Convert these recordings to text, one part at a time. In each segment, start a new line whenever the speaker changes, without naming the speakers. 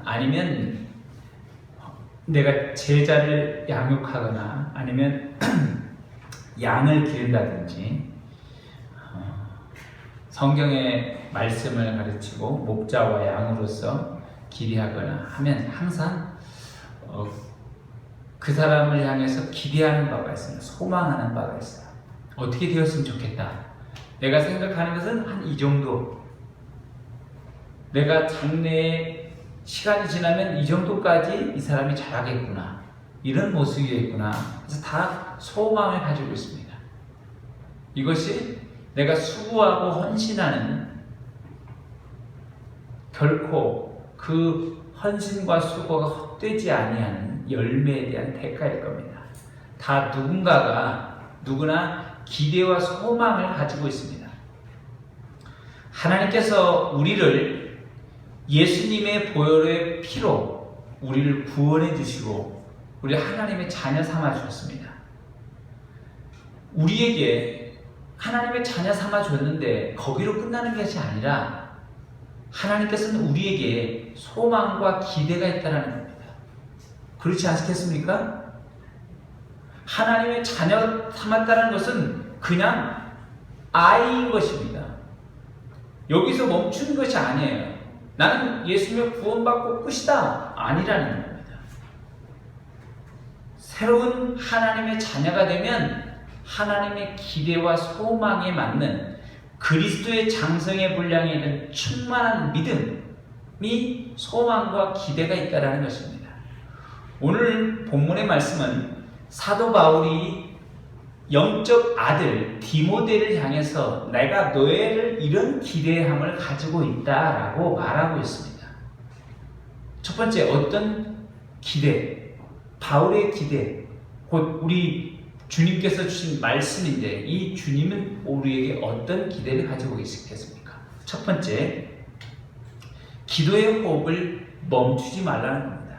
아니면 내가 제자를 양육하거나 아니면 양을 기른다든지 성경의 말씀을 가르치고 목자와 양으로서 기리하거나 하면 항상 그 사람을 향해서 기대하는 바가 있습니다. 소망하는 바가 있어요. 어떻게 되었으면 좋겠다. 내가 생각하는 것은 한 이 정도. 내가 장래에 시간이 지나면 이 정도까지 이 사람이 잘하겠구나. 이런 모습이겠구나. 그래서 다 소망을 가지고 있습니다. 이것이 내가 수고하고 헌신하는 결코 그 헌신과 수고가 헛되지 아니하는 열매에 대한 대가일 겁니다. 다 누구나 기대와 소망을 가지고 있습니다. 하나님께서 우리를 예수님의 보혈의 피로 우리를 구원해 주시고 우리 하나님의 자녀 삼아 주셨습니다. 우리에게 하나님의 자녀 삼아 줬는데 거기로 끝나는 것이 아니라 하나님께서는 우리에게 소망과 기대가 있다는 겁니다. 그렇지 않겠습니까? 하나님의 자녀 삼았다는 것은 그냥 아이인 것입니다. 여기서 멈추는 것이 아니에요. 나는 예수님의 구원받고 끝이다. 아니라는 겁니다. 새로운 하나님의 자녀가 되면 하나님의 기대와 소망에 맞는 그리스도의 장성의 분량에 있는 충만한 믿음이 소망과 기대가 있다는 것입니다. 오늘 본문의 말씀은 사도 바울이 영적 아들 디모데를 향해서 내가 너희를 이런 기대함을 가지고 있다라고 말하고 있습니다. 첫 번째, 어떤 기대? 바울의 기대, 곧 우리 주님께서 주신 말씀인데 이 주님은 우리에게 어떤 기대를 가지고 계시겠습니까? 첫 번째, 기도의 호흡을 멈추지 말라는 겁니다.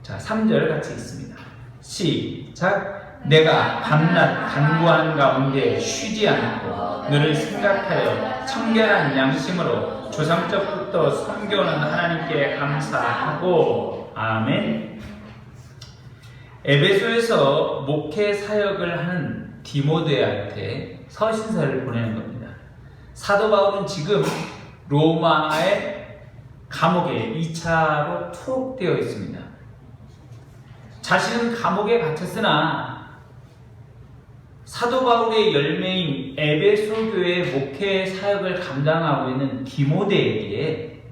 자, 3절 같이 읽습니다. 시작. 내가 밤낮 간구하는 가운데 쉬지 않고 너를 생각하여 청결한 양심으로 조상적부터 섬겨오는 하나님께 감사하고. 아멘. 에베소에서 목회 사역을 하는 디모데한테 서신서를 보내는 겁니다. 사도 바울은 지금 로마의 감옥에 2차로 투옥되어 있습니다. 자신은 감옥에 갇혔으나 사도 바울의 열매인 에베소 교회의 목회 사역을 감당하고 있는 디모데에게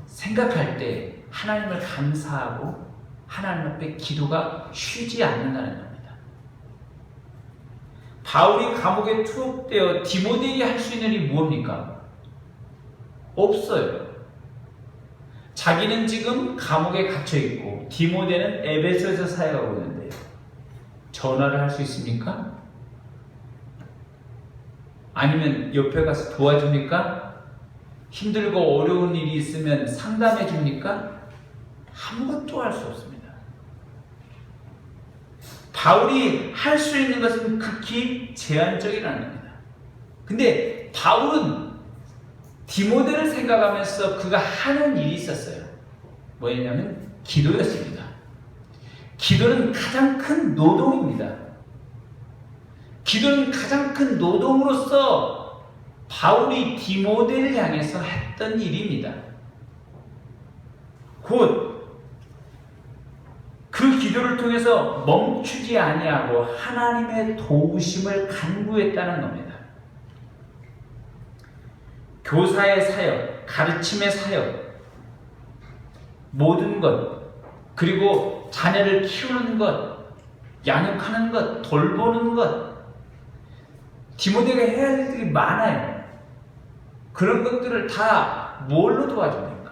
생각할 때 하나님을 감사하고 하나님 앞에 기도가 쉬지 않는다는 겁니다. 바울이 감옥에 투옥되어 디모데에게 할 수 있는 일이 무엇입니까? 없어요. 자기는 지금 감옥에 갇혀 있고 디모데는 에베소에서 사역하고 있는데 전화를 할 수 있습니까? 아니면 옆에 가서 도와줍니까? 힘들고 어려운 일이 있으면 상담해 줍니까? 아무것도 할 수 없습니다. 바울이 할 수 있는 것은 극히 제한적이라는 겁니다. 근데 바울은 디모데를 생각하면서 그가 하는 일이 있었어요. 뭐였냐면 기도였습니다. 기도는 가장 큰 노동입니다. 기도는 가장 큰 노동으로서 바울이 디모데를 향해서 했던 일입니다. 곧 그 기도를 통해서 멈추지 아니하고 하나님의 도우심을 간구했다는 겁니다. 교사의 사역, 가르침의 사역, 모든 것, 그리고 자녀를 키우는 것, 양육하는 것, 돌보는 것, 디모데가 해야 할 일이 많아요. 그런 것들을 다 뭘로 도와줍니까?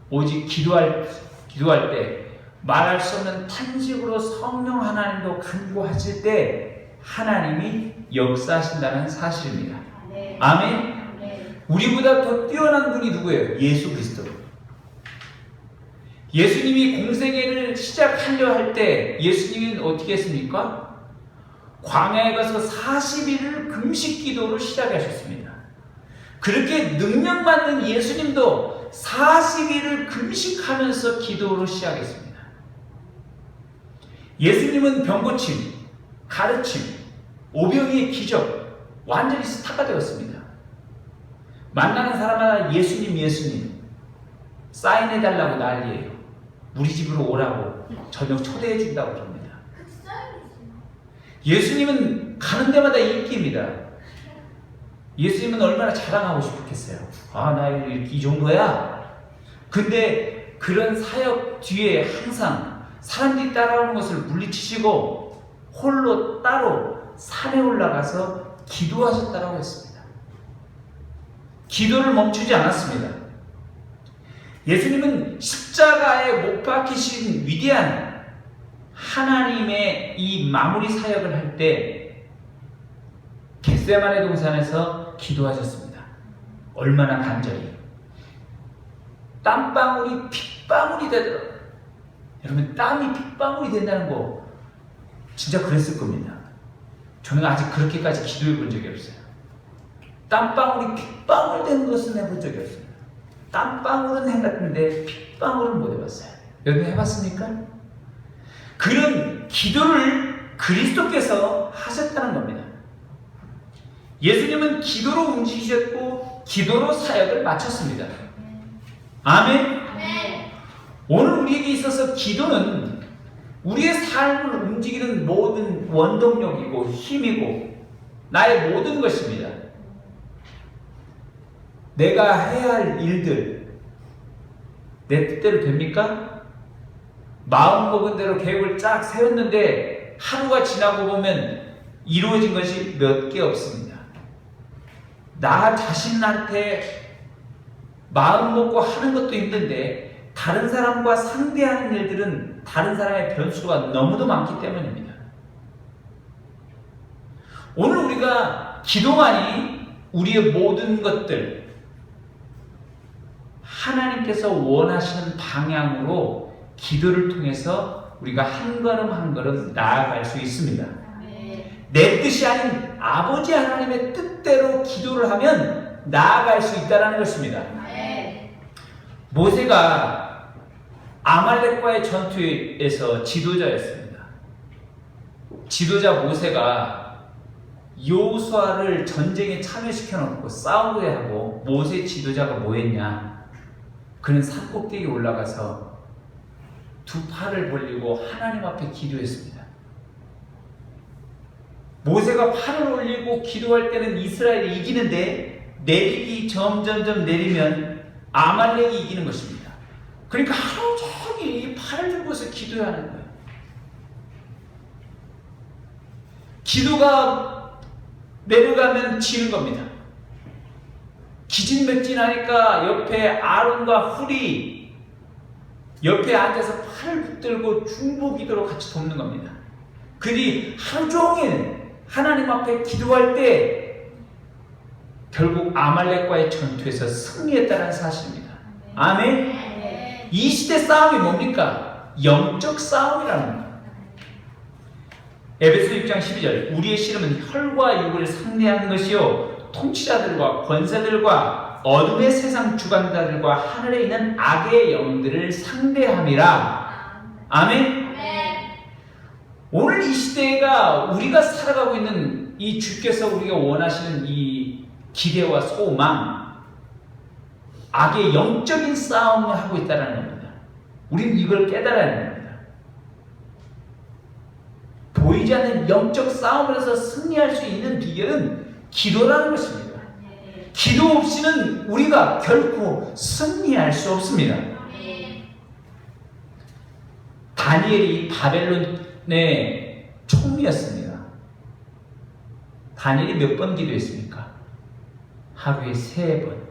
오직 기도할 때 말할 수 없는 탄식으로 성령 하나님도 간구하실 때 하나님이 역사하신다는 사실입니다. 아멘. 우리보다 더 뛰어난 분이 누구예요? 예수 그리스도. 예수님이 공생애를 시작하려 할 때 예수님은 어떻게 했습니까? 광야에 가서 40일을 금식 기도를 시작하셨습니다. 그렇게 능력 받는 예수님도 40일을 금식하면서 기도로 시작했습니다. 예수님은 병고침, 가르침, 오병이의 기적, 완전히 스타가 되었습니다. 만나는 사람마다 예수님, 예수님 사인해달라고 난리예요. 우리 집으로 오라고 저녁 초대해 준다고 그럽니다. 예수님은 가는 데마다 인기입니다. 예수님은 얼마나 자랑하고 싶었겠어요. 나 이 정도야? 근데 그런 사역 뒤에 항상 사람들이 따라오는 것을 물리치시고 홀로 따로 산에 올라가서 기도하셨다고 했습니다. 기도를 멈추지 않았습니다. 예수님은 십자가에 못 박히신 위대한 하나님의 이 마무리 사역을 할 때 겟세마네 동산에서 기도하셨습니다. 얼마나 간절히. 땀방울이 핏방울이 되더라고요. 여러분, 땀이 핏방울이 된다는 거 진짜 그랬을 겁니다. 저는 아직 그렇게까지 기도해 본 적이 없어요. 땀방울이 핏방울 된 것은 해본 적이 없습니다. 땀방울은 해봤는데 핏방울은 못 해봤어요. 여러분 해봤습니까? 그런 기도를 그리스도께서 하셨다는 겁니다. 예수님은 기도로 움직이셨고 기도로 사역을 마쳤습니다. 아멘? 오늘 우리에게 있어서 기도는 우리의 삶을 움직이는 모든 원동력이고 힘이고 나의 모든 것입니다. 내가 해야 할 일들 내 뜻대로 됩니까? 마음 먹은 대로 계획을 쫙 세웠는데 하루가 지나고 보면 이루어진 것이 몇 개 없습니다. 나 자신한테 마음 먹고 하는 것도 힘든데 다른 사람과 상대하는 일들은 다른 사람의 변수가 너무도 많기 때문입니다. 오늘 우리가 기도만이 우리의 모든 것들 하나님께서 원하시는 방향으로 기도를 통해서 우리가 한 걸음 한 걸음 나아갈 수 있습니다. 내 뜻이 아닌 아버지 하나님의 뜻대로 기도를 하면 나아갈 수 있다는 것입니다. 모세가 아말렉과의 전투에서 지도자였습니다. 지도자 모세가 여호수아를 전쟁에 참여시켜 놓고 싸우게 하고 모세 지도자가 뭐 했냐? 그는 산 꼭대기에 올라가서 두 팔을 벌리고 하나님 앞에 기도했습니다. 모세가 팔을 올리고 기도할 때는 이스라엘이 이기는데 내리기 점점점 내리면 아말렉이 이기는 것입니다. 그러니까 하루 종일 팔을 들고서 기도해야 하는 거예요. 기도가 내려가면 지는 겁니다. 기진맥진하니까 옆에 아론과 훌이 옆에 앉아서 팔을 붙들고 중보기도로 같이 돕는 겁니다. 그들이 하루 종일 하나님 앞에 기도할 때 결국 아말렉과의 전투에서 승리했다는 사실입니다. 아멘? 이 시대 싸움이 뭡니까? 영적 싸움이라는 겁니다. 에베소 6장 12절 우리의 씨름은 혈과 육을 상대하는 것이요 통치자들과 권세들과 어둠의 세상 주관자들과 하늘에 있는 악의 영들을 상대함이라. 아멘? 오늘 이 시대가 우리가 살아가고 있는 이 주께서 우리가 원하시는 이 기대와 소망, 악의 영적인 싸움을 하고 있다는 겁니다. 우리는 이걸 깨달아야 합니다. 보이지 않는 영적 싸움을 해서 승리할 수 있는 비결은 기도라는 것입니다. 기도 없이는 우리가 결코 승리할 수 없습니다. 다니엘이 바벨론의 총리였습니다. 다니엘이 몇 번 기도했습니까? 하루에 3번.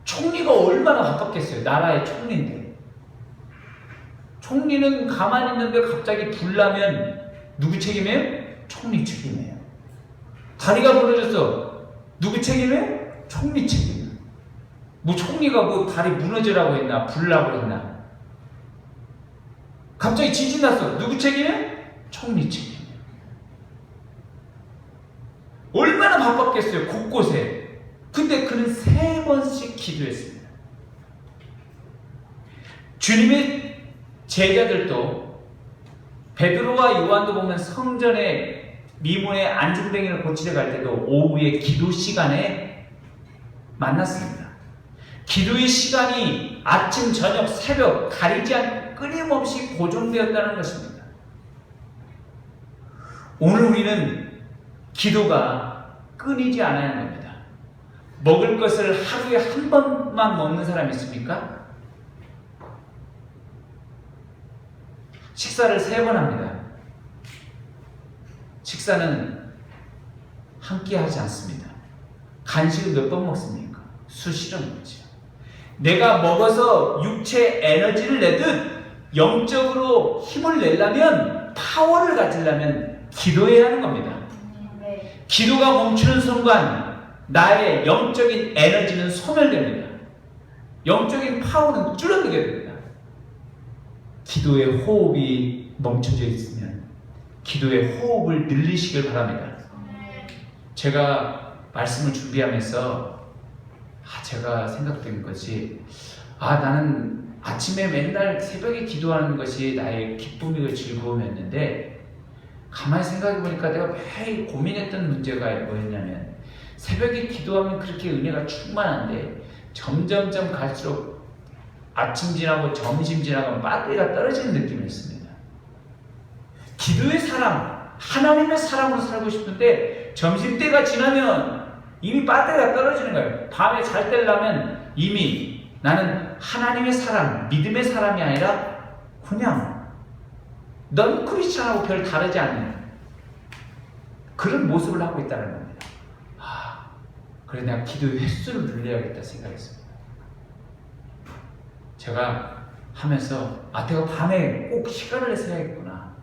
총리가 얼마나 가깝겠어요? 나라의 총리인데. 총리는 가만히 있는데 갑자기 불나면 누구 책임이에요? 총리 책임이에요. 다리가 무너졌어. 누구 책임이에요? 총리 책임이에요. 뭐 총리가 뭐 다리 무너지라고 했나? 불나고 했나? 갑자기 지진 났어. 누구 책임이에요? 총리 책임이에요. 얼마나 바빴겠어요, 곳곳에. 근데 그는 3번씩 기도했습니다. 주님의 제자들도 베드로와 요한도 보면 성전에 미문에 안진뱅이를 고치러 갈 때도 오후에 기도 시간에 만났습니다. 기도의 시간이 아침, 저녁, 새벽 가리지 않고 끊임없이 고정되었다는 것입니다. 오늘 우리는 기도가 끊이지 않아야 하는 겁니다. 먹을 것을 하루에 한 번만 먹는 사람이 있습니까? 식사를 3번 합니다. 식사는 함께 하지 않습니다. 간식을 몇 번 먹습니까? 수시로 먹죠. 내가 먹어서 육체 에너지를 내듯 영적으로 힘을 내려면, 파워를 가지려면 기도해야 하는 겁니다. 기도가 멈추는 순간 나의 영적인 에너지는 소멸됩니다. 영적인 파워는 줄어들게 됩니다. 기도의 호흡이 멈춰져 있으면 기도의 호흡을 늘리시길 바랍니다. 제가 말씀을 준비하면서 제가 생각된 것이 나는 아침에 맨날 새벽에 기도하는 것이 나의 기쁨이고 즐거움이었는데 가만히 생각해 보니까 내가 매일 고민했던 문제가 뭐였냐면 새벽에 기도하면 그렇게 은혜가 충만한데 점점점 갈수록 아침 지나고 점심 지나가면 배터리가 떨어지는 느낌이었습니다. 기도의 사람, 하나님의 사람으로 살고 싶은데 점심때가 지나면 이미 배터리가 떨어지는 거예요. 밤에 잘 때려면 이미 나는 하나님의 사람, 믿음의 사람이 아니라 그냥 넌 크리스찬하고 별 다르지 않는 그런 모습을 하고 있다는 겁니다. 그래 내가 기도의 횟수를 늘려야겠다 생각했습니다. 제가 하면서 내가 밤에 꼭 시간을 내서 해야겠구나.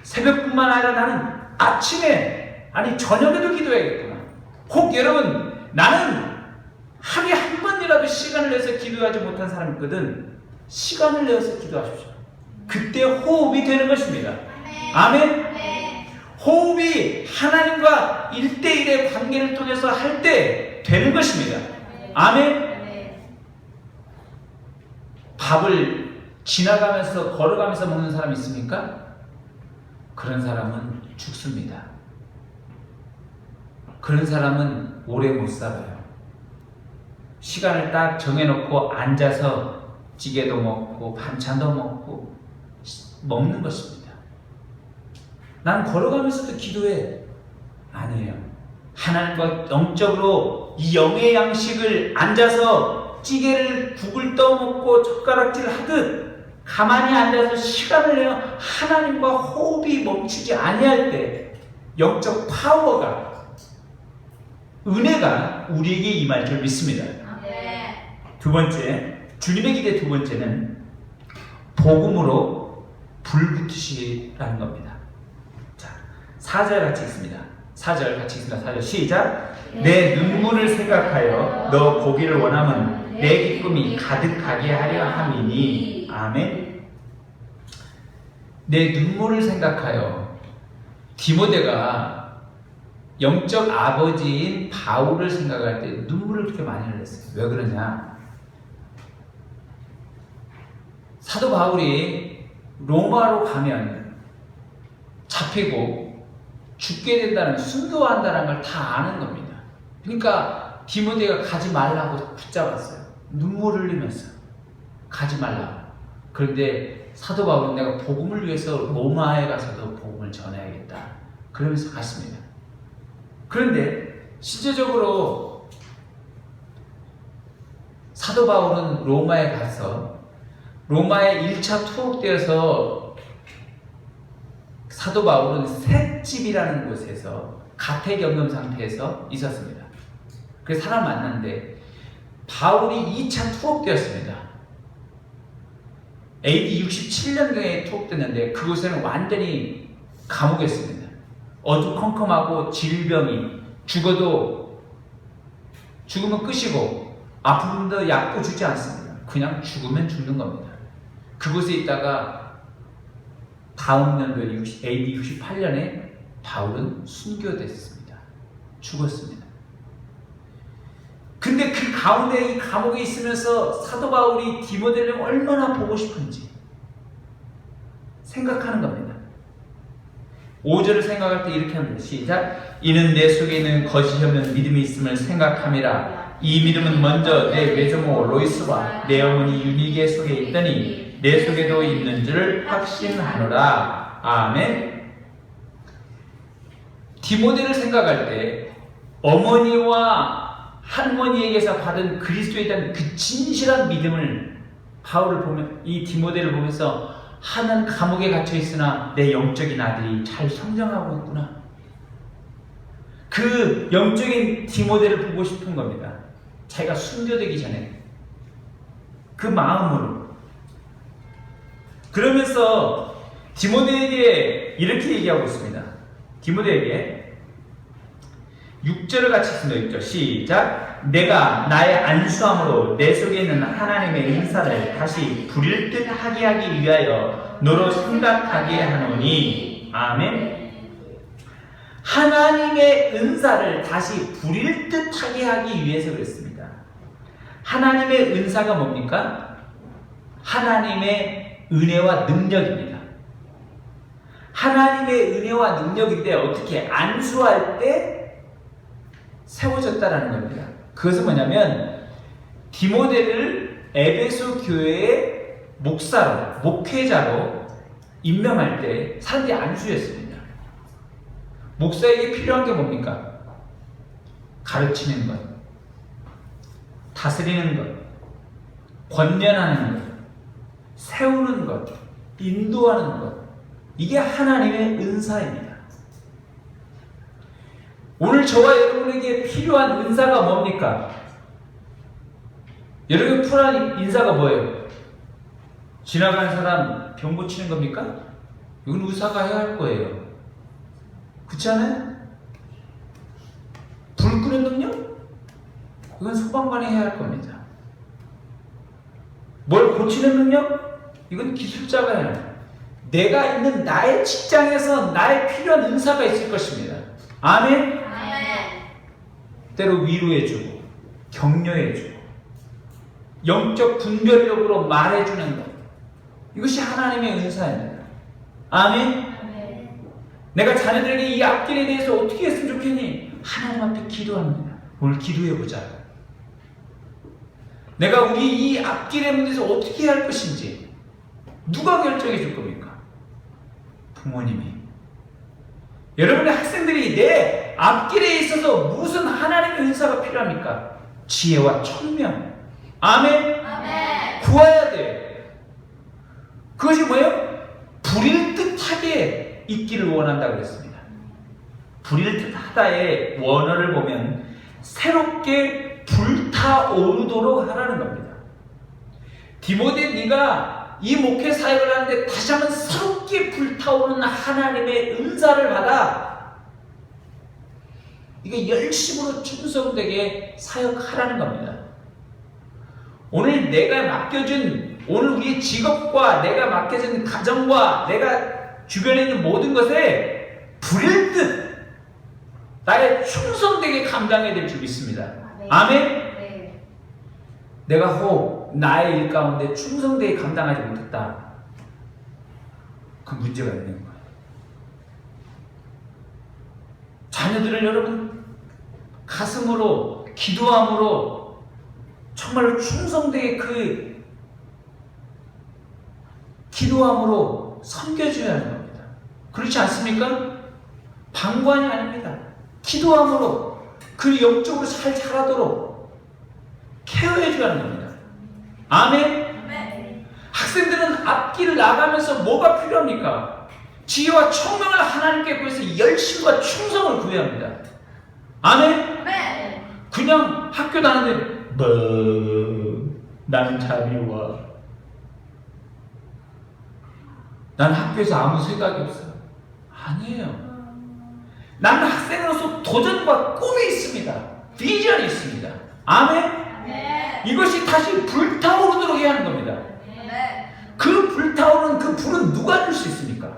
새벽뿐만 아니라 나는 아침에 저녁에도 기도해야겠구나. 혹 여러분 나는 하루에 한 번이라도 시간을 내서 기도하지 못한 사람이 있거든. 시간을 내서 기도하십시오. 그때 호흡이 되는 것입니다. 아멘. 호흡이 하나님과 1대1의 관계를 통해서 할 때 되는 것입니다. 아멘. 밥을 지나가면서 걸어가면서 먹는 사람이 있습니까? 그런 사람은 죽습니다. 그런 사람은 오래 못 살아요. 시간을 딱 정해놓고 앉아서 찌개도 먹고 반찬도 먹고 먹는 것입니다. 난 걸어가면서도 기도해. 아니에요. 하나님과 영적으로 이 영의 양식을 앉아서 찌개를 국을 떠먹고 젓가락질 하듯 가만히 앉아서 시간을 내어 하나님과 호흡이 멈추지 아니할 때 영적 파워가, 은혜가 우리에게 임할 줄 믿습니다. 두 번째, 주님의 기대 두 번째는 복음으로 불붙으시라는 겁니다. 자, 4절 같이 읽습니다. 4절 같이 읽습니다. 4절 시작. 내 눈물을 생각하여 너 보기를 원하면 내 기쁨이 가득하게 하려 함이니. 아멘. 내 눈물을 생각하여, 디모데가 영적 아버지인 바울을 생각할 때 눈물을 그렇게 많이 흘렸어요. 왜 그러냐? 사도 바울이 로마로 가면 잡히고 죽게 된다는, 순교한다는 걸 다 아는 겁니다. 그러니까 디모데가 가지 말라고 붙잡았어요. 눈물을 흘리면서 가지 말라고. 그런데 사도 바울은 내가 복음을 위해서 로마에 가서도 복음을 전해야겠다 그러면서 갔습니다. 그런데 실제적으로 사도 바울은 로마에 가서 로마에 1차 투옥되어서 사도 바울은 셋집이라는 곳에서 가택연금 상태에서 있었습니다. 그래서 사람 만났는데 바울이 2차 투옥되었습니다. AD 67년경에 투옥됐는데 그곳에는 완전히 감옥이었습니다. 어두컴컴하고 질병이, 죽으면 끝이고 아픔도 약도 주지 않습니다. 그냥 죽으면 죽는 겁니다. 그곳에 있다가 다음 년도에 AD 68년에 바울은 순교됐습니다. 죽었습니다. 근데 그 가운데 이 감옥에 있으면서 사도 바울이 디모데를 얼마나 보고 싶은지 생각하는 겁니다. 5절을 생각할 때 이렇게 합니다. 시작. 이는 내 속에 있는 거짓이 없는 믿음이 있음을 생각함이라. 이 믿음은 먼저 내 외조모 로이스와 내 어머니 유니게 속에 있더니 내 속에도 있는 줄 확신하노라. 아멘. 디모데를 생각할 때 어머니와 할머니에게서 받은 그리스도에 대한 그 진실한 믿음을 바울을 보면, 이 디모데를 보면서 하나는 감옥에 갇혀 있으나 내 영적인 아들이 잘 성장하고 있구나. 그 영적인 디모데를 보고 싶은 겁니다. 자기가 순교되기 전에 그 마음으로. 그러면서 디모데에게 이렇게 얘기하고 있습니다. 디모데에게 6절을 같이 읽습니다. 6절 시작. 내가 나의 안수함으로 내 속에 있는 하나님의 은사를 다시 부릴 듯 하게 하기 위하여 너로 생각하게 하노니. 아멘. 하나님의 은사를 다시 부릴 듯 하게 하기 위해서 그랬습니다. 하나님의 은사가 뭡니까? 하나님의 은혜와 능력입니다. 하나님의 은혜와 능력인데 어떻게 안수할 때 세워졌다라는 겁니다. 그것은 뭐냐면 디모데를 에베소 교회의 목사로, 목회자로 임명할 때 사람들이 안수했습니다. 목사에게 필요한 게 뭡니까? 가르치는 것, 다스리는 것, 권면하는 것, 세우는 것, 인도하는 것. 이게 하나님의 은사입니다. 오늘 저와 여러분에게 필요한 은사가 뭡니까? 여러분에게 필요한 인사가 뭐예요? 지나가는 사람 병 고치는 겁니까? 이건 의사가 해야 할 거예요. 그렇지 않아요? 불 끄는 능력? 이건 소방관이 해야 할 겁니다. 뭘 고치는 능력? 이건 기술자가 해야 해요. 내가 있는 나의 직장에서 나의 필요한 은사가 있을 것입니다. 아멘? 때로 위로해주고 격려해주고 영적 분별력으로 말해주는 것, 이것이 하나님의 은사입니다. 아멘? 내가 자녀들에게 이 앞길에 대해서 어떻게 했으면 좋겠니? 하나님 앞에 기도합니다. 오늘 기도해보자. 내가 우리 이 앞길에 대해서 어떻게 해야 할 것인지 누가 결정해 줄 겁니까? 부모님이. 여러분의 학생들이 내 앞길에 있어서 무슨 하나님의 은사가 필요합니까? 지혜와 총명. 아멘? 아멘. 구해야 돼. 그것이 뭐예요? 불일 듯하게 있기를 원한다고 그랬습니다. 불일 듯하다의 원어를 보면 새롭게 불타오르도록 하라는 겁니다. 디모데, 네가 이 목회 사역을 하는데 다시 한번 새롭게 불타오르는 하나님의 은사를 받아 이게 열심으로 충성되게 사역하라는 겁니다. 오늘 내가 맡겨준, 오늘 우리의 직업과 내가 맡겨진 가정과 내가 주변에 있는 모든 것에 불일 듯 나의 충성되게 감당해야 될 줄 믿습니다. 아멘? 네. 내가 혹 나의 일 가운데 충성되게 감당하지 못했다. 그 문제가 있는 거예요. 자녀들을 여러분 가슴으로 기도함으로 정말로 충성되게 그 기도함으로 섬겨줘야 하는 겁니다. 그렇지 않습니까? 방관이 아닙니다. 기도함으로 그 영적으로 잘 자라도록 케어해줘야 하는 겁니다. 아멘? 네. 학생들은 앞길을 나가면서 뭐가 필요합니까? 지혜와 총명을 하나님께 구해서 열심과 충성을 구해야 합니다. 아멘? 네. 그냥 학교 다니는데 나는 잠이 와. 난 학교에서 아무 생각이 없어요. 아니에요. 나는 학생으로서 도전과 꿈이 있습니다. 비전이 있습니다. 아멘? 네. 이것이 다시 불타오르도록 해야 하는 겁니다. 네. 그 불타오르는 그 불은 누가 줄 수 있습니까?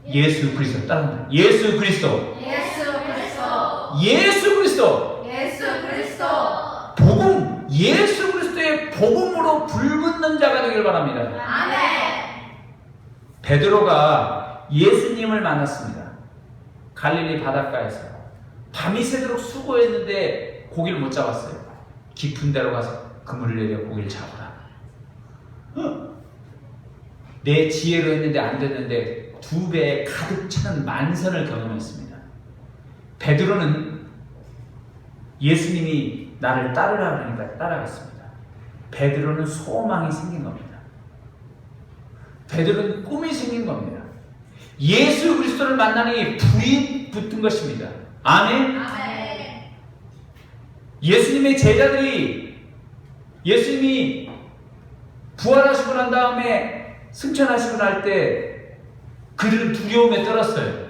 예수 그리스도. 따라합니다. 예수 그리스도. 예수 그리스도. 예수 그리스도.
예수 그리스도.
복음, 예수 그리스도의 복음으로 불붙는 자가 되길 바랍니다.
아멘.
베드로가 예수님을 만났습니다. 갈릴리 바닷가에서 밤이 새도록 수고했는데 고기를 못 잡았어요. 깊은 데로 가서 그물을 내려 고기를 잡으라. 내 지혜로 했는데 안 됐는데 2배 가득 차는 만선을 경험했습니다. 베드로는 예수님이 나를 따르라 그러니까 따라갔습니다. 베드로는 소망이 생긴 겁니다. 베드로는 꿈이 생긴 겁니다. 예수 그리스도를 만나니 불이 붙은 것입니다. 아멘.
아멘.
예수님의 제자들이 예수님이 부활하시고 난 다음에 승천하시고 날 때 그들은 두려움에 떨었어요.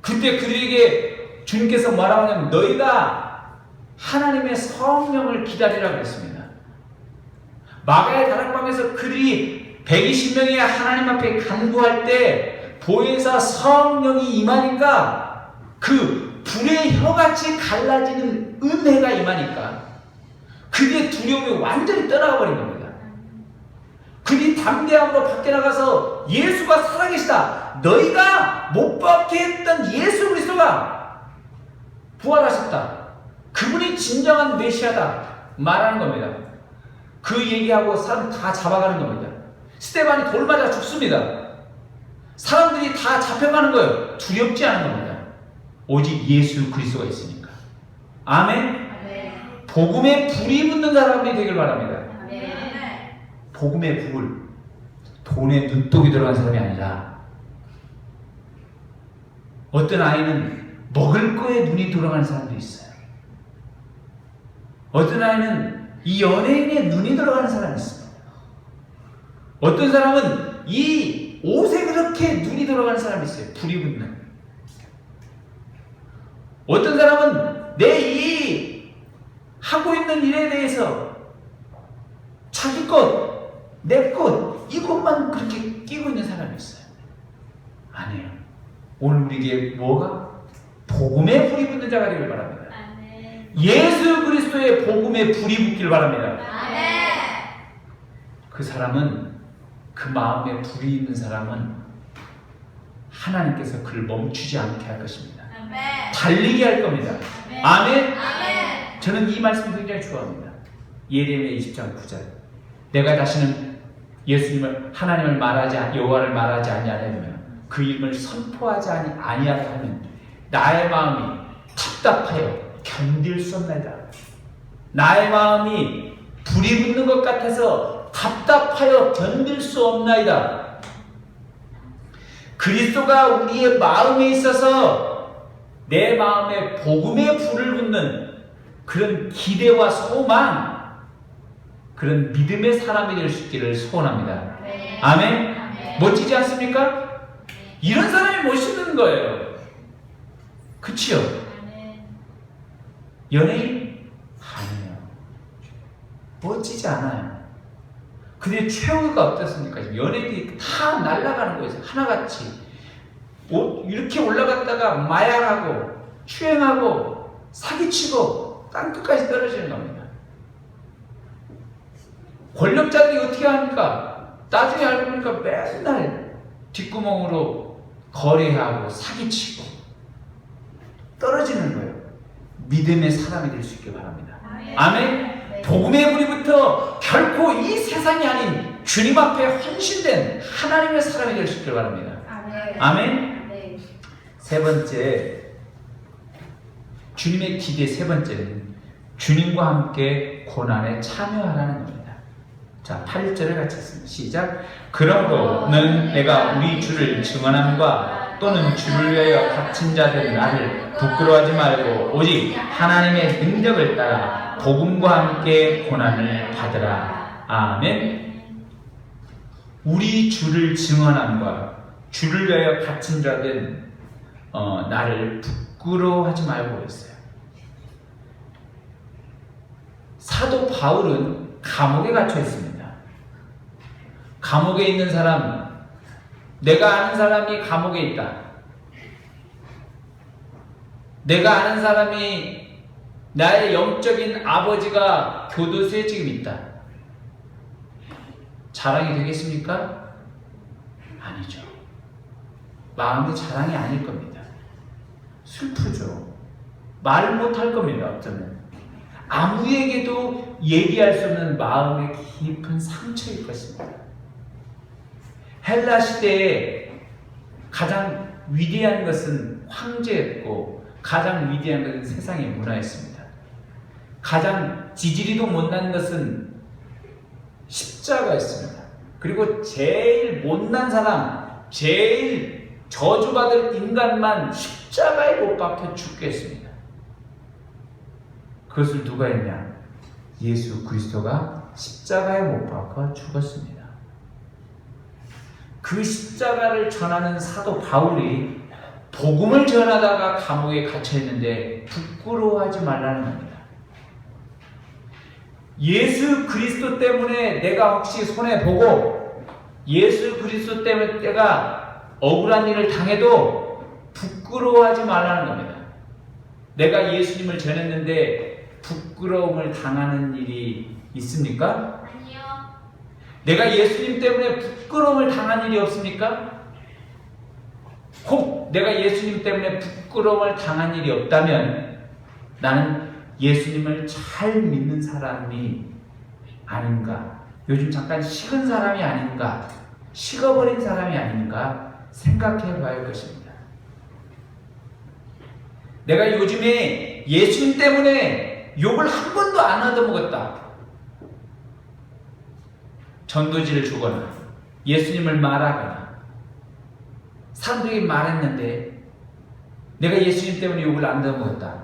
그때 그들에게 주님께서 뭐라고 하냐면 너희가 하나님의 성령을 기다리라고 했습니다. 마가의 다락방에서 그들이 120명이 하나님 앞에 간구할 때 보혜사 성령이 임하니까 그 불의 혀같이 갈라지는 은혜가 임하니까 그들의 두려움이 완전히 떠나가 버린 겁니다. 그들이 담대함으로 밖에 나가서 예수가 살아계시다. 너희가 못 받게 했던 예수 그리스도가 부활하셨다. 그분이 진정한 메시아다. 말하는 겁니다. 그 얘기하고 사람 다 잡아가는 겁니다. 스데반이 돌 맞아 죽습니다. 사람들이 다 잡혀가는 거예요. 두렵지 않은 겁니다. 오직 예수 그리스도가 있으니까. 아멘.
아멘.
복음에 불이 붙는 사람이 되길 바랍니다.
아멘.
복음의 불, 돈에 눈독이 들어간 사람이 아니라 어떤 아이는 먹을 거에 눈이 돌아가는 사람도 있어요. 어떤 아이는 이 연예인에 눈이 들어가는 사람이 있습니다. 어떤 사람은 이 옷에 그렇게 눈이 들어가는 사람이 있어요. 불이 붙는. 어떤 사람은 내 이 하고 있는 일에 대해서 자기 것, 내 것, 이것만 그렇게 끼고 있는 사람이 있어요. 아니에요. 오늘 우리에게 뭐가? 복음에 불이 붙는 자가 되길 바랍니다.
아멘.
예수 그리스도의 복음에 불이 붙길 바랍니다.
아멘.
그 사람은, 그 마음에 불이 있는 사람은 하나님께서 그를 멈추지 않게 할 것입니다.
아멘.
달리게 할 겁니다.
아멘.
아멘.
아멘.
저는 이 말씀 굉장히 좋아합니다. 예레미야 20장 9절. 내가 다시는 예수님을 하나님을 말하지 여호와를 말하지 아니하려면 그 이름을 선포하지 아니하려 하면 나의 마음이 답답하여 견딜 수 없나이다. 나의 마음이 불이 붙는 것 같아서 답답하여 견딜 수 없나이다. 그리스도가 우리의 마음에 있어서 내 마음에 복음의 불을 붙는 그런 기대와 소망, 그런 믿음의 사람이 될 수 있기를 소원합니다.
네.
아멘?
아멘.
멋지지 않습니까? 이런 사람이 멋있는 거예요. 그치요?
아멘.
연예인? 아니에요. 멋지지 않아요. 근데 최후가 어떻습니까? 지금 연예인들이 다 날아가는 거예요. 하나같이. 이렇게 올라갔다가 마약하고, 추행하고, 사기치고, 땅끝까지 떨어지는 겁니다. 권력자들이 어떻게 합니까? 나중에 알고 보니까 맨날 뒷구멍으로 거래하고 사기치고 떨어지는 거예요. 믿음의 사람이 될 수 있길 바랍니다.
아멘.
아멘.
네.
복음의 불이부터 결코 이 세상이 아닌 주님 앞에 헌신된 하나님의 사람이 될 수 있길 바랍니다.
아멘.
아멘.
네.
세 번째, 주님의 기대 세 번째는 주님과 함께 고난에 참여하라는 겁니다. 자, 8절을 같이 했습니다. 시작. 그러므로는 내가 우리 주를 증언함과 또는 주를 위하여 갇힌 자들 나를 부끄러워하지 말고 오직 하나님의 능력을 따라 복음과 함께 고난을 받으라. 아멘. 우리 주를 증언함과 주를 위하여 갇힌 자들 나를 부끄러워하지 말고 했어요. 사도 바울은 감옥에 갇혀 있습니다. 감옥에 있는 사람, 내가 아는 사람이 감옥에 있다. 내가 아는 사람이 나의 영적인 아버지가 교도소에 지금 있다. 자랑이 되겠습니까? 아니죠. 마음의 자랑이 아닐 겁니다. 슬프죠. 말을 못할 겁니다. 어쩌면 아무에게도 얘기할 수 없는 마음의 깊은 상처일 것입니다. 헬라 시대에 가장 위대한 것은 황제였고 가장 위대한 것은 세상의 문화였습니다. 가장 지지리도 못난 것은 십자가였습니다. 그리고 제일 못난 사람, 제일 저주받을 인간만 십자가에 못 박혀 죽게 했습니다. 그것을 누가 했냐? 예수 그리스도가 십자가에 못 박혀 죽었습니다. 그 십자가를 전하는 사도 바울이 복음을 전하다가 감옥에 갇혀 있는데 부끄러워하지 말라는 겁니다. 예수 그리스도 때문에 내가 혹시 손해보고 예수 그리스도 때문에 내가 억울한 일을 당해도 부끄러워하지 말라는 겁니다. 내가 예수님을 전했는데 부끄러움을 당하는 일이 있습니까?
아니요.
내가 예수님 때문에 부끄러움을 당한 일이 없습니까? 혹 내가 예수님 때문에 부끄러움을 당한 일이 없다면 나는 예수님을 잘 믿는 사람이 아닌가, 요즘 잠깐 식은 사람이 아닌가, 식어버린 사람이 아닌가 생각해 봐야 할 것입니다. 내가 요즘에 예수님 때문에 욕을 한 번도 안 얻어먹었다. 전도지를 주거나 예수님을 말하거나 사람들이 말했는데 내가 예수님 때문에 욕을 안 얻어먹었다.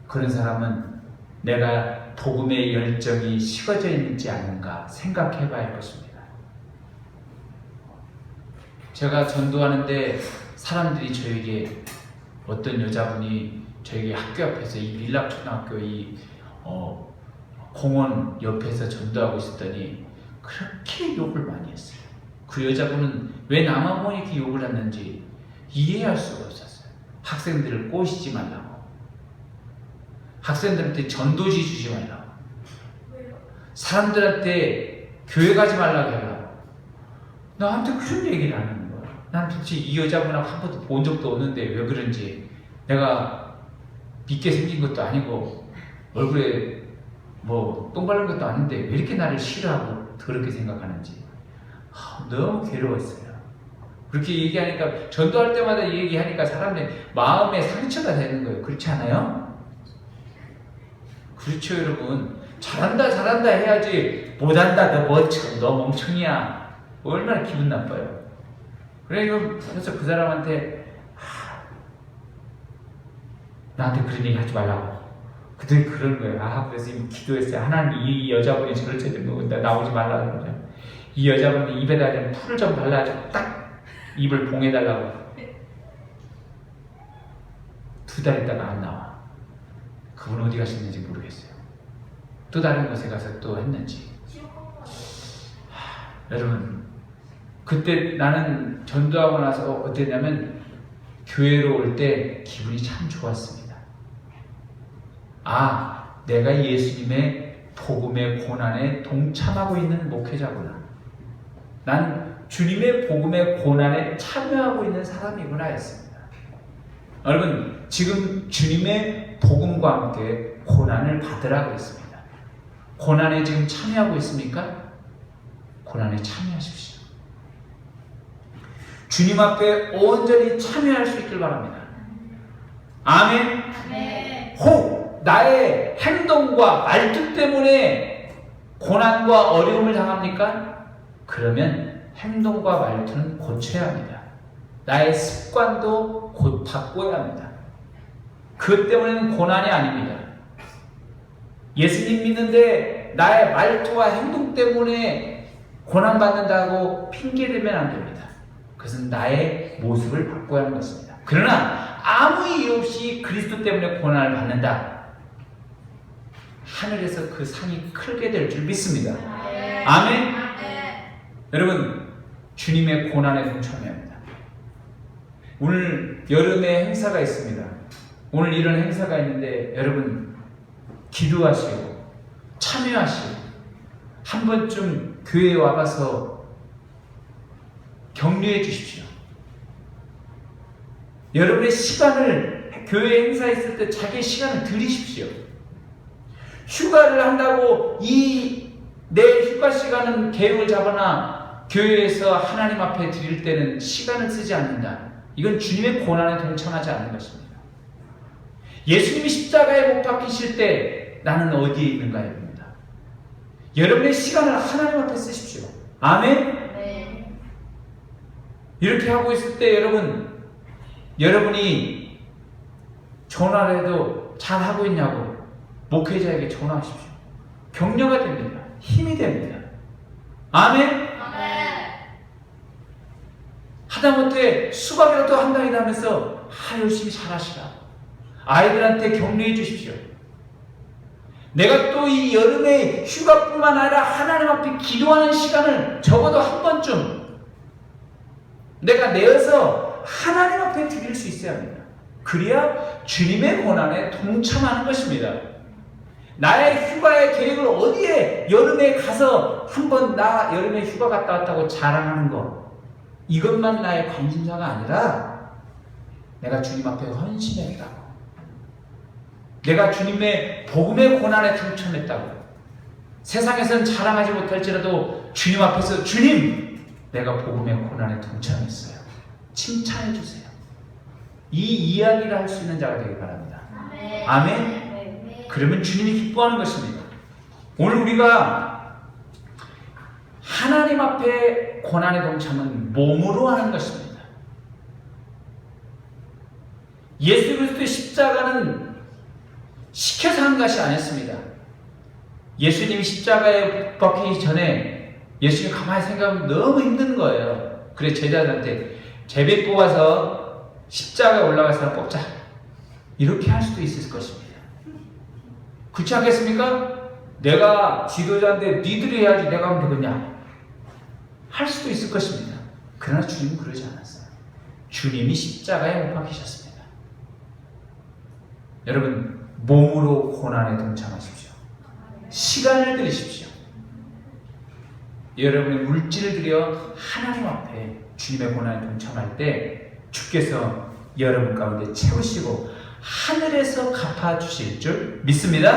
그런 사람은 내가 복음의 열정이 식어져 있는지 아닌가 생각해 봐야 할 것입니다. 제가 전도하는데 사람들이 저에게 어떤 여자분이 저에게 학교 앞에서 이 밀락초등학교 이 공원 옆에서 전도하고 있었더니 그렇게 욕을 많이 했어요. 그 여자분은 왜 나만 보니 이렇게 욕을 했는지 이해할 수가 없었어요. 학생들을 꼬시지 말라고, 학생들한테 전도지 주지 말라고, 사람들한테 교회 가지 말라고 하려고 나한테 그런 얘기를 하는 거야. 난 도대체 이 여자분하고 한 번도 본 적도 없는데 왜 그런지, 내가 믿게 생긴 것도 아니고 얼굴에 뭐 똥 바른 것도 아닌데 왜 이렇게 나를 싫어하고 더럽게 생각하는지 너무 괴로웠어요. 그렇게 얘기하니까, 전도할 때마다 이 얘기하니까 사람들이 마음에 상처가 되는 거예요. 그렇지 않아요? 그렇죠 여러분. 잘한다 잘한다 해야지 못한다 너 멍청이야 얼마나 기분 나빠요. 그래서 그 사람한테 나한테 그런 얘기 하지 말라고 그들이 그런 거예요. 그래서 기도했어요. 하나님 이 여자분이 저를 제대로 나오지 말라고 그러죠. 이 여자분이 입에다 좀 풀을 좀 발라줘 딱 입을 봉해달라고. 2달 있다가 안 나와. 그분 어디 가셨는지 모르겠어요. 또 다른 곳에 가서 또 했는지. 여러분, 그때 나는 전도하고 나서 어땠냐면 교회로 올 때 기분이 참 좋았습니다. 내가 예수님의 복음의 고난에 동참하고 있는 목회자구나. 난 주님의 복음의 고난에 참여하고 있는 사람이구나 했습니다. 여러분, 지금 주님의 복음과 함께 고난을 받으라고 했습니다. 고난에 지금 참여하고 있습니까? 고난에 참여하십시오. 주님 앞에 온전히 참여할 수 있길 바랍니다. 아멘.
네.
혹 나의 행동과 말투 때문에 고난과 어려움을 당합니까? 그러면 행동과 말투는 고쳐야 합니다. 나의 습관도 곧 바꿔야 합니다. 그것 때문에는 고난이 아닙니다. 예수님 믿는데 나의 말투와 행동 때문에 고난받는다고 핑계대면 안 됩니다. 그것은 나의 모습을 바꿔야 하는 것입니다. 그러나 아무 이유 없이 그리스도 때문에 고난을 받는다. 하늘에서 그 상이 크게 될 줄 믿습니다. 아멘. 여러분, 주님의 고난에 동참해야 합니다. 오늘 여름에 행사가 있습니다. 오늘 이런 행사가 있는데 여러분 기도하시고 참여하시고 한 번쯤 교회에 와봐서 격려해 주십시오. 여러분의 시간을 교회 행사 있을 때 자기의 시간을 들이십시오. 휴가를 한다고 내 휴가 시간은 계획을 잡거나 교회에서 하나님 앞에 드릴 때는 시간을 쓰지 않는다. 이건 주님의 고난에 동참하지 않는 것입니다. 예수님이 십자가에 못 박히실 때 나는 어디에 있는가입니다. 여러분의 시간을 하나님 앞에 쓰십시오. 아멘?
네.
이렇게 하고 있을 때 여러분이 전화를 해도 잘 하고 있냐고 목회자에게 전화하십시오. 격려가 됩니다. 힘이 됩니다. 아멘?
아멘.
하다못해 수박이라도 한다이다 하면서 열심히 잘하시라. 아이들한테 격려해 주십시오. 내가 또 이 여름에 휴가뿐만 아니라 하나님 앞에 기도하는 시간을 적어도 한 번쯤 내가 내어서 하나님 앞에 드릴 수 있어야 합니다. 그래야 주님의 고난에 동참하는 것입니다. 나의 휴가의 계획을 어디에 여름에 가서 한번 나 여름에 휴가 갔다 왔다고 자랑하는 거, 이것만 나의 관심사가 아니라 내가 주님 앞에 헌신했다고, 내가 주님의 복음의 고난에 동참했다고, 세상에서는 자랑하지 못할지라도 주님 앞에서 주님, 내가 복음의 고난에 동참했어요. 칭찬해 주세요. 이 이야기를 할 수 있는 자가 되길 바랍니다.
아멘.
아멘?
네.
그러면 주님이 기뻐하는 것입니다. 오늘 우리가 하나님 앞에 고난의 동참은 몸으로 하는 것입니다. 예수 그리스도의 십자가는 시켜서 한 것이 아니었습니다. 예수님이 십자가에 못 박히기 전에 예수님 가만히 생각하면 너무 힘든 거예요. 그래 제자들한테 제비 뽑아서 십자가에 올라갈 사람 뽑자, 이렇게 할 수도 있을 것입니다. 그렇지 않겠습니까? 내가 지도자인데 니들이 해야지 내가 하면 되겠냐, 할 수도 있을 것입니다. 그러나 주님은 그러지 않았어요. 주님이 십자가에 못 박히셨습니다. 여러분, 몸으로 고난에 동참하십시오. 시간을 들이십시오. 여러분의 물질을 들여 하나님 앞에 주님의 고난에 동참할 때 주께서 여러분 가운데 채우시고 하늘에서 갚아주실 줄 믿습니다.